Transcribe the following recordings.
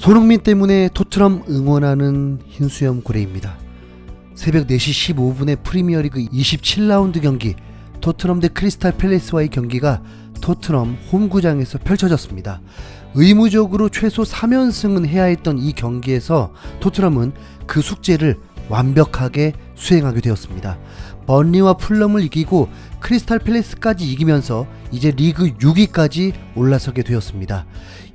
손흥민 때문에 토트넘 응원하는 흰수염 고래입니다. 새벽 4시 15분에 프리미어리그 27라운드 경기 토트넘 대 크리스탈 팰리스와의 경기가 토트넘 홈구장에서 펼쳐졌습니다. 의무적으로 최소 3연승은 해야 했던 이 경기에서 토트넘은 그 숙제를 완벽하게 수행하게 되었습니다. 번리와 풀럼을 이기고 크리스탈 팰리스까지 이기면서 이제 리그 6위까지 올라서게 되었습니다.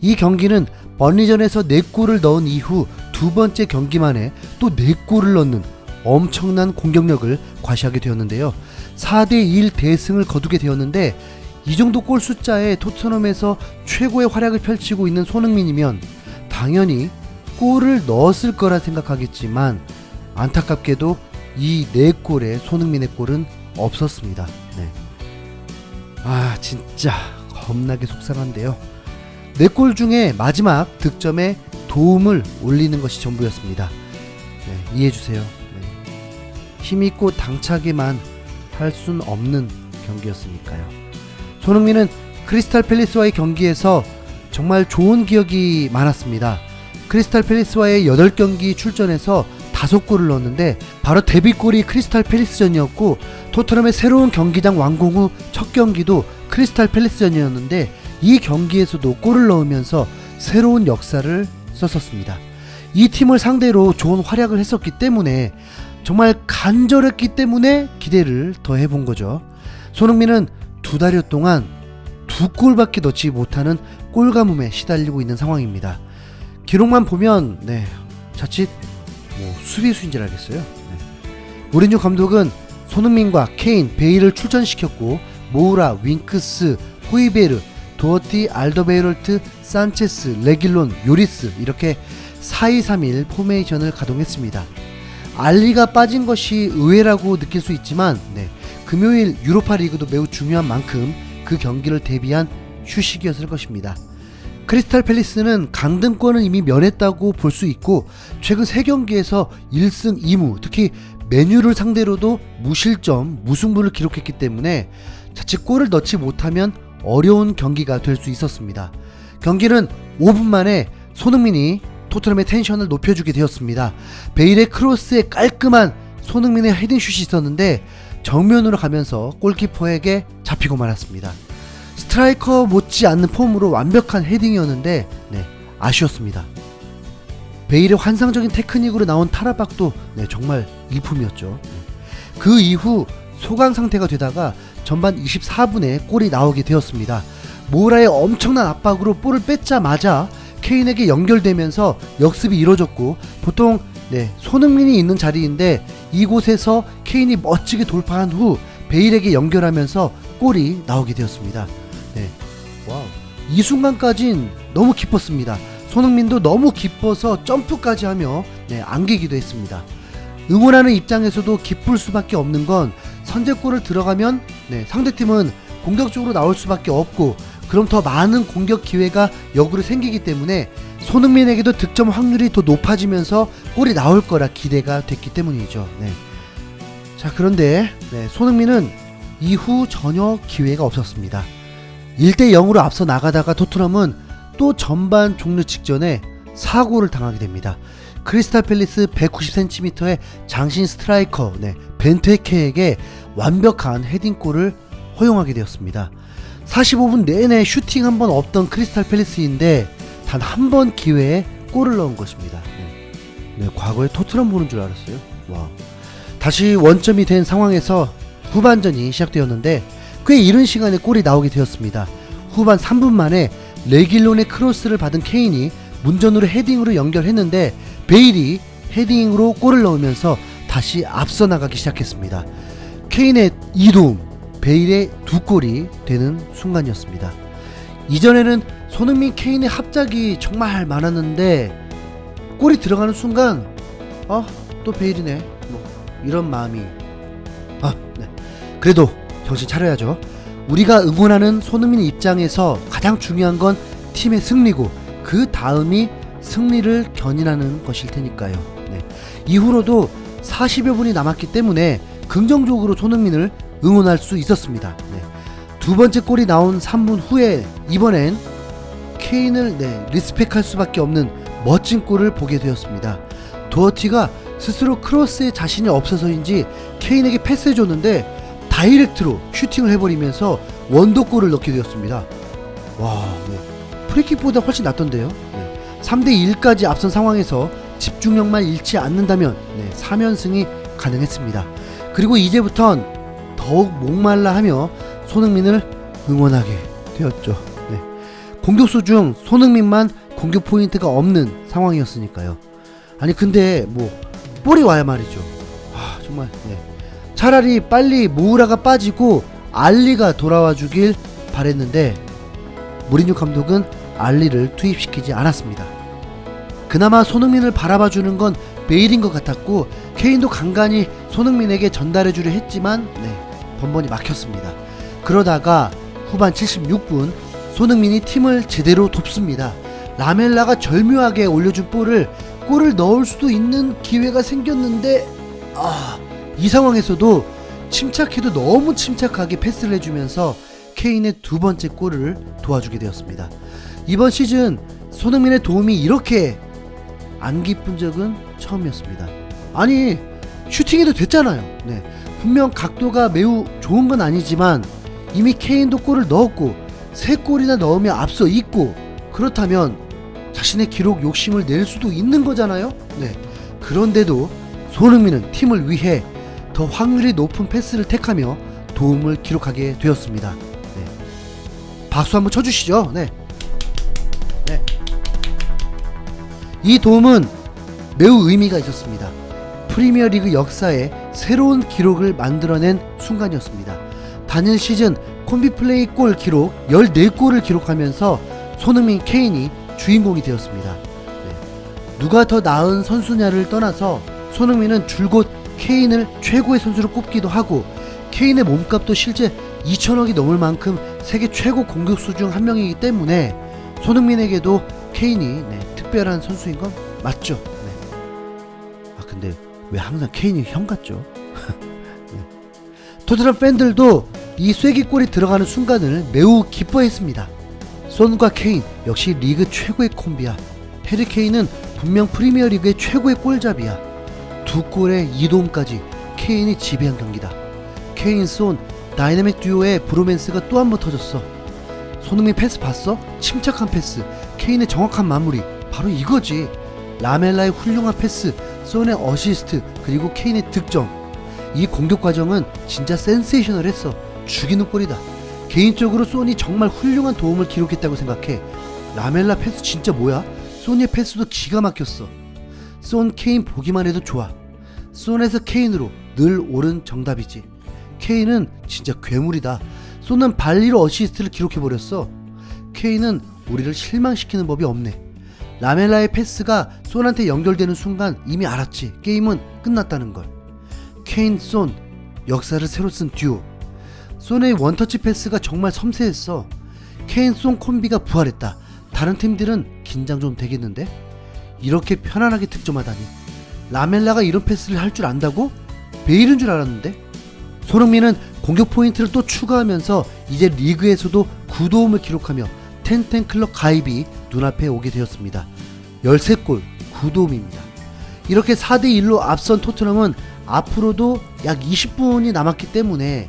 이 경기는 번리전에서 4골을 넣은 이후 두 번째 경기만에 또 4골을 넣는 엄청난 공격력을 과시하게 되었는데요. 4대1 대승을 거두게 되었는데 이 정도 골 숫자에 토트넘에서 최고의 활약을 펼치고 있는 손흥민이면 당연히 골을 넣었을 거라 생각하겠지만 안타깝게도 이 4골에 손흥민의 골은 없었습니다. 진짜 겁나게 속상한데요. 4골 중에 마지막 득점에 도움을 올리는 것이 전부였습니다. 이해해주세요. 힘있고 당차게만 할 순 없는 경기였으니까요. 손흥민은 크리스탈 팰리스와의 경기에서 정말 좋은 기억이 많았습니다. 크리스탈 팰리스와의 8경기 출전해서 5골을 넣었는데 바로 데뷔골이 크리스탈 팰리스전이었고 토트넘의 새로운 경기장 완공 후 첫 경기도 크리스탈 팰리스전이었는데 이 경기에서도 골을 넣으면서 새로운 역사를 썼었습니다. 이 팀을 상대로 좋은 활약을 했었기 때문에 정말 간절했기 때문에 기대를 더 해본 거죠. 손흥민은 2달여 동안 2골밖에 넣지 못하는 골가뭄에 시달리고 있는 상황입니다. 기록만 보면 자칫 수비수인 줄 알겠어요. 무리뉴 감독은 손흥민과 케인, 베일을 출전시켰고 모우라, 윙크스, 호이베르, 도어티, 알더베이럴트, 산체스, 레길론, 요리스 이렇게 4-2-3-1 포메이션을 가동했습니다. 알리가 빠진 것이 의외라고 느낄 수 있지만 금요일 유로파 리그도 매우 중요한 만큼 그 경기를 대비한 휴식이었을 것입니다. 크리스탈 팰리스는 강등권은 이미 면했다고 볼 수 있고 최근 3경기에서 1승 2무, 특히 맨유를 상대로도 무실점, 무승부를 기록했기 때문에 자칫 골을 넣지 못하면 어려운 경기가 될 수 있었습니다. 경기는 5분 만에 손흥민이 토트넘의 텐션을 높여주게 되었습니다. 베일의 크로스에 깔끔한 손흥민의 헤딩슛이 있었는데 정면으로 가면서 골키퍼에게 잡히고 말았습니다. 스트라이커 못지않는 폼으로 완벽한 헤딩이었는데 아쉬웠습니다. 베일의 환상적인 테크닉으로 나온 타라박도 정말 일품이었죠. 그 이후 소강 상태가 되다가 전반 24분에 골이 나오게 되었습니다. 모우라의 엄청난 압박으로 볼을 뺏자마자 케인에게 연결되면서 역습이 이루어졌고 보통 손흥민이 있는 자리인데 이곳에서 케인이 멋지게 돌파한 후 베일에게 연결하면서 골이 나오게 되었습니다. 이 순간까진 너무 기뻤습니다. 손흥민도 너무 기뻐서 점프까지 하며 안기기도 했습니다. 응원하는 입장에서도 기쁠 수밖에 없는 건 선제골을 들어가면 상대팀은 공격적으로 나올 수밖에 없고 그럼 더 많은 공격 기회가 역으로 생기기 때문에 손흥민에게도 득점 확률이 더 높아지면서 골이 나올 거라 기대가 됐기 때문이죠. 그런데 손흥민은 이후 전혀 기회가 없었습니다. 1대0으로 앞서 나가다가 토트넘은 또 전반 종료 직전에 사고를 당하게 됩니다. 크리스탈 팰리스 190cm의 장신 스트라이커 벤테케에게 완벽한 헤딩골을 허용하게 되었습니다. 45분 내내 슈팅 한 번 없던 크리스탈 팰리스인데 단 한 번 기회에 골을 넣은 것입니다. 과거에 토트넘 보는 줄 알았어요. 다시 원점이 된 상황에서 후반전이 시작되었는데 꽤 이른 시간에 골이 나오게 되었습니다. 후반 3분 만에 레길론의 크로스를 받은 케인이 문전으로 헤딩으로 연결했는데 베일이 헤딩으로 골을 넣으면서 다시 앞서 나가기 시작했습니다. 케인의 2도움, 베일의 2골이 되는 순간이었습니다. 이전에는 손흥민, 케인의 합작이 정말 많았는데 골이 들어가는 순간 또 베일이네 이런 마음이 그래도 정신 차려야죠. 우리가 응원하는 손흥민 입장에서 가장 중요한 건 팀의 승리고 그 다음이 승리를 견인하는 것일 테니까요. 이후로도 40여 분이 남았기 때문에 긍정적으로 손흥민을 응원할 수 있었습니다. 두 번째 골이 나온 3분 후에 이번엔 케인을 리스펙할 수밖에 없는 멋진 골을 보게 되었습니다. 도어티가 스스로 크로스에 자신이 없어서인지 케인에게 패스해줬는데 다이렉트로 슈팅을 해버리면서 원더골을 넣게 되었습니다. 와, 프리킥보다 훨씬 낫던데요. 3대1까지 앞선 상황에서 집중력만 잃지 않는다면 3연승이 가능했습니다. 그리고 이제부턴 더욱 목말라 하며 손흥민을 응원하게 되었죠. 공격수 중 손흥민만 공격 포인트가 없는 상황이었으니까요. 아니 근데 볼이 와야 말이죠. 정말 차라리 빨리 모우라가 빠지고 알리가 돌아와 주길 바랬는데 무리뉴 감독은 알리를 투입시키지 않았습니다. 그나마 손흥민을 바라봐주는 건 베일인 것 같았고 케인도 간간히 손흥민에게 전달해주려 했지만 번번이 막혔습니다. 그러다가 후반 76분 손흥민이 팀을 제대로 돕습니다. 라멜라가 절묘하게 올려준 골을 넣을 수도 있는 기회가 생겼는데 이 상황에서도 침착해도 너무 침착하게 패스를 해주면서 케인의 두 번째 골을 도와주게 되었습니다. 이번 시즌 손흥민의 도움이 이렇게 안 기쁜 적은 처음이었습니다. 아니 슈팅해도 됐잖아요. 분명 각도가 매우 좋은 건 아니지만 이미 케인도 골을 넣었고 3골이나 넣으며 앞서 있고 그렇다면 자신의 기록 욕심을 낼 수도 있는 거잖아요. 그런데도 손흥민은 팀을 위해 더 확률이 높은 패스를 택하며 도움을 기록하게 되었습니다. 박수 한번 쳐주시죠. 이 도움은 매우 의미가 있었습니다. 프리미어리그 역사에 새로운 기록을 만들어낸 순간이었습니다. 단일 시즌 콤비플레이 골 기록 14골을 기록하면서 손흥민, 케인이 주인공이 되었습니다. 누가 더 나은 선수냐를 떠나서 손흥민은 줄곧 케인을 최고의 선수로 꼽기도 하고 케인의 몸값도 실제 2천억이 넘을 만큼 세계 최고 공격수 중 한 명이기 때문에 손흥민에게도 케인이 특별한 선수인 건 맞죠. 근데 왜 항상 케인이 형 같죠? 토트넘 팬들도 이 쐐기골이 들어가는 순간을 매우 기뻐했습니다. 손과 케인 역시 리그 최고의 콤비야. 해리 케인은 분명 프리미어리그의 최고의 골잡이야. 두 골에 2도움까지 케인이 지배한 경기다. 케인, 손, 다이내믹 듀오의 브로맨스가 또 한 번 터졌어. 손흥민 패스 봤어? 침착한 패스, 케인의 정확한 마무리, 바로 이거지. 라멜라의 훌륭한 패스, 손의 어시스트, 그리고 케인의 득점. 이 공격 과정은 진짜 센세이셔널했어. 죽이는 골이다. 개인적으로 손이 정말 훌륭한 도움을 기록했다고 생각해. 라멜라 패스 진짜 뭐야? 손의 패스도 기가 막혔어. 손, 케인 보기만 해도 좋아. 손에서 케인으로 늘 옳은 정답이지. 케인은 진짜 괴물이다. 손은 발리로 어시스트를 기록해버렸어. 케인은 우리를 실망시키는 법이 없네. 라멜라의 패스가 손한테 연결되는 순간 이미 알았지. 게임은 끝났다는 걸. 케인, 손, 역사를 새로 쓴 듀오. 손의 원터치 패스가 정말 섬세했어. 케인, 손 콤비가 부활했다. 다른 팀들은 긴장 좀 되겠는데? 이렇게 편안하게 득점하다니. 라멜라가 이런 패스를 할 줄 안다고? 베일인 줄 알았는데? 손흥민은 공격 포인트를 또 추가하면서 이제 리그에서도 9도움을 기록하며 텐텐클럽 가입이 눈앞에 오게 되었습니다. 13골 9도움입니다. 이렇게 4대1로 앞선 토트넘은 앞으로도 약 20분이 남았기 때문에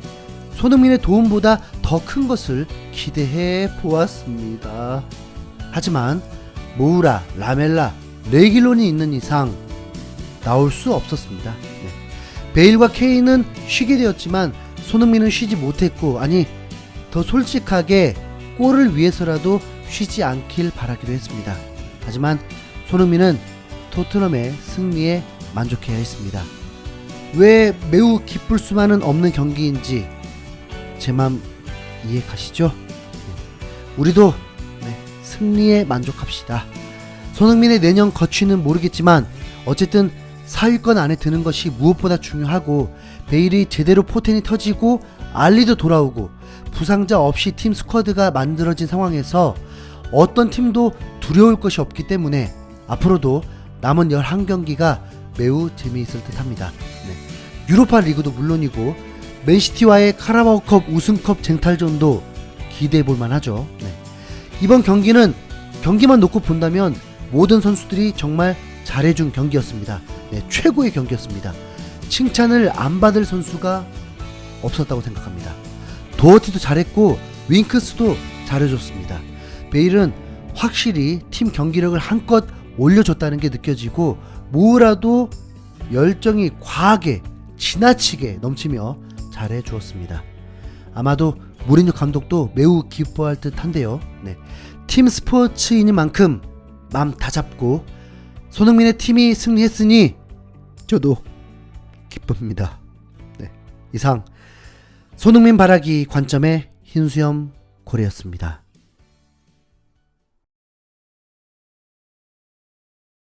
손흥민의 도움보다 더 큰 것을 기대해 보았습니다. 하지만 모우라, 라멜라, 레길론이 있는 이상 나올 수 없었습니다. 베일과 케인은 쉬게 되었지만 손흥민은 쉬지 못했고, 아니 더 솔직하게 골을 위해서라도 쉬지 않길 바라기도 했습니다. 하지만 손흥민은 토트넘의 승리에 만족해야 했습니다. 왜 매우 기쁠 수만은 없는 경기인지 제 맘 이해 가시죠? 우리도 승리에 만족합시다. 손흥민의 내년 거취는 모르겠지만 어쨌든 4위권 안에 드는 것이 무엇보다 중요하고, 베일이 제대로 포텐이 터지고 알리도 돌아오고 부상자 없이 팀 스쿼드가 만들어진 상황에서 어떤 팀도 두려울 것이 없기 때문에 앞으로도 남은 11경기가 매우 재미있을 듯 합니다. 유로파 리그도 물론이고 맨시티와의 카라바오컵 우승컵 쟁탈전도 기대해 볼만 하죠. 이번 경기는 경기만 놓고 본다면 모든 선수들이 정말 잘해준 경기였습니다. 네, 최고의 경기였습니다. 칭찬을 안 받을 선수가 없었다고 생각합니다. 도어티도 잘했고 윙크스도 잘해줬습니다. 베일은 확실히 팀 경기력을 한껏 올려줬다는 게 느껴지고 뭐라도 열정이 과하게 지나치게 넘치며 잘해주었습니다. 아마도 무리뉴 감독도 매우 기뻐할 듯 한데요. 네. 팀 스포츠인인 만큼 맘 다 잡고 손흥민의 팀이 승리했으니 저도 기쁩니다. 네. 이상 손흥민 바라기 관점의 흰수염 고래였습니다.